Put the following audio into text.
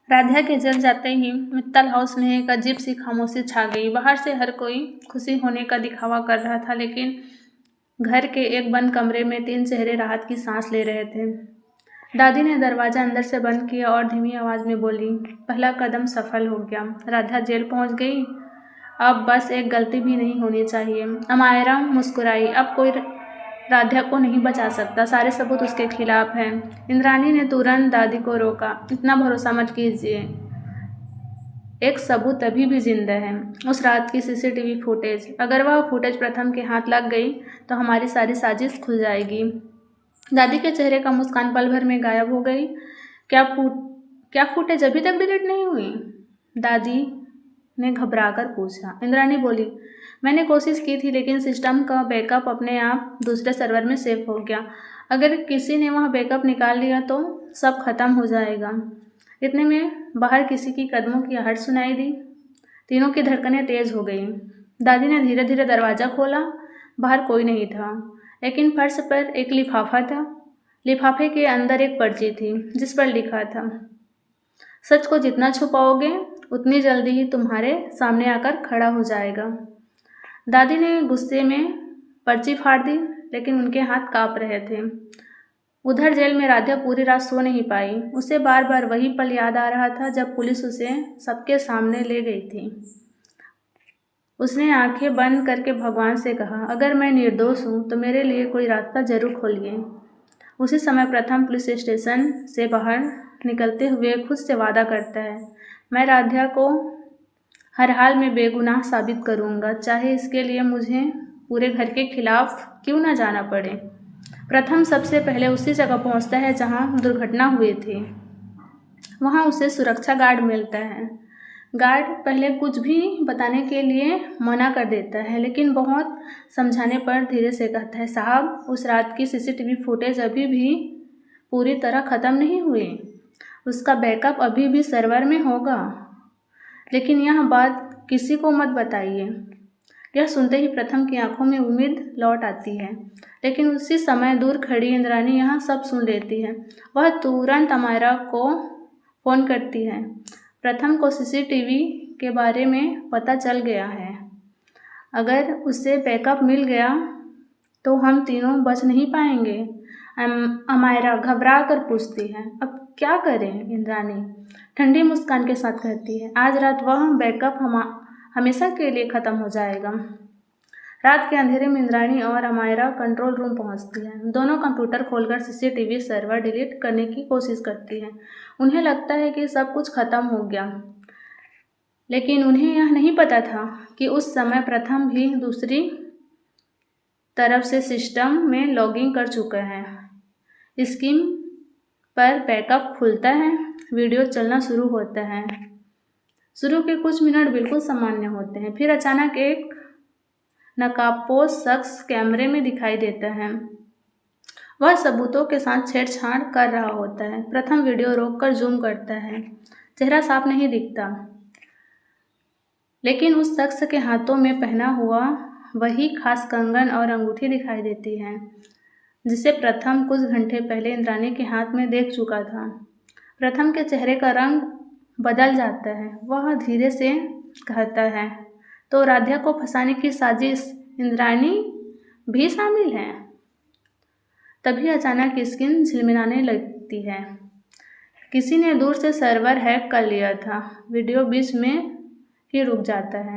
राधा के जल जाते ही मित्तल हाउस में एक अजीब सी खामोशी छा गई। बाहर से हर कोई खुशी होने का दिखावा कर रहा था, लेकिन घर के एक बंद कमरे में 3 चेहरे राहत की सांस ले रहे थे। दादी ने दरवाजा अंदर से बंद किया और धीमी आवाज में बोली, पहला कदम सफल हो गया। राधा जेल पहुंच गई। अब बस एक गलती भी नहीं होनी चाहिए। अमायरा मुस्कुराई। अब कोई राधा को नहीं बचा सकता, सारे सबूत उसके खिलाफ हैं। इंद्राणी ने तुरंत दादी को रोका, इतना भरोसा मत कीजिए, एक सबूत अभी भी जिंदा है, उस रात की सीसीटीवी फुटेज। अगर वह फुटेज प्रथम के हाथ लग गई तो हमारी सारी साजिश खुल जाएगी। दादी के चेहरे का मुस्कान पल भर में गायब हो गई। क्या फुटेज अभी तक डिलीट नहीं हुई? दादी ने घबराकर पूछा। इंद्राणी बोली, मैंने कोशिश की थी, लेकिन सिस्टम का बैकअप अपने आप दूसरे सर्वर में सेव हो गया। अगर किसी ने वह बैकअप निकाल लिया तो सब खत्म हो जाएगा। इतने में बाहर किसी की कदमों की आहट सुनाई दी। तीनों की धड़कनें तेज हो गई। दादी ने धीरे धीरे दरवाज़ा खोला। बाहर कोई नहीं था, लेकिन फर्श पर एक लिफाफा था। लिफाफे के अंदर एक पर्ची थी जिस पर लिखा था, सच को जितना छुपाओगे उतनी जल्दी ही तुम्हारे सामने आकर खड़ा हो जाएगा। दादी ने गुस्से में पर्ची फाड़ दी, लेकिन उनके हाथ कांप रहे थे। उधर जेल में राधा पूरी रात सो नहीं पाई। उसे बार बार वही पल याद आ रहा था जब पुलिस उसे सबके सामने ले गई थी। उसने आंखें बंद करके भगवान से कहा, अगर मैं निर्दोष हूँ तो मेरे लिए कोई रास्ता जरूर खोलिए। उसी समय प्रथम पुलिस स्टेशन से बाहर निकलते हुए खुद से वादा करता है, मैं राधा को हर हाल में बेगुनाह साबित करूँगा, चाहे इसके लिए मुझे पूरे घर के खिलाफ क्यों ना जाना पड़े। प्रथम सबसे पहले उसी जगह पहुँचता है जहाँ दुर्घटना हुई थी। वहाँ उसे सुरक्षा गार्ड मिलता है। गार्ड पहले कुछ भी बताने के लिए मना कर देता है, लेकिन बहुत समझाने पर धीरे से कहता है, साहब, उस रात की सीसीटीवी फुटेज अभी भी पूरी तरह ख़त्म नहीं हुई। उसका बैकअप अभी भी सर्वर में होगा, लेकिन यह बात किसी को मत बताइए। यह सुनते ही प्रथम की आंखों में उम्मीद लौट आती है, लेकिन उसी समय दूर खड़ी इंद्राणी यह सब सुन लेती है। वह तुरंत अमायरा को फ़ोन करती है। प्रथम को सीसीटीवी के बारे में पता चल गया है। अगर उसे बैकअप मिल गया तो हम तीनों बच नहीं पाएंगे। अमायरा घबरा कर पूछती है, अब क्या करें? इंद्राणी ठंडी मुस्कान के साथ कहती है, आज रात वह बैकअप हमेशा के लिए ख़त्म हो जाएगा। रात के अंधेरे में इंद्राणी और अमायरा कंट्रोल रूम पहुंचती है। दोनों कंप्यूटर खोलकर सीसीटीवी सर्वर डिलीट करने की कोशिश करती हैं। उन्हें लगता है कि सब कुछ खत्म हो गया, लेकिन उन्हें यह नहीं पता था कि उस समय प्रथम भी दूसरी तरफ से सिस्टम में लॉगिन कर चुका है। स्क्रीन पर बैकअप खुलता है, वीडियो चलना शुरू होता है। शुरू के कुछ मिनट बिल्कुल सामान्य होते हैं, फिर अचानक एक नकाबपोश शख्स कैमरे में दिखाई देता है। वह सबूतों के साथ छेड़छाड़ कर रहा होता है। प्रथम वीडियो रोककर जूम करता है। चेहरा साफ नहीं दिखता, लेकिन उस शख्स के हाथों में पहना हुआ वही खास कंगन और अंगूठी दिखाई देती है, जिसे प्रथम कुछ घंटे पहले इंद्राणी के हाथ में देख चुका था। प्रथम के चेहरे का रंग बदल जाता है। वह धीरे से कहता है, तो राधा को फंसाने की साजिश इंद्राणी भी शामिल है। तभी अचानक स्क्रीन झिलमिलाने लगती है। किसी ने दूर से सर्वर हैक कर लिया था। वीडियो बीच में ही रुक जाता है।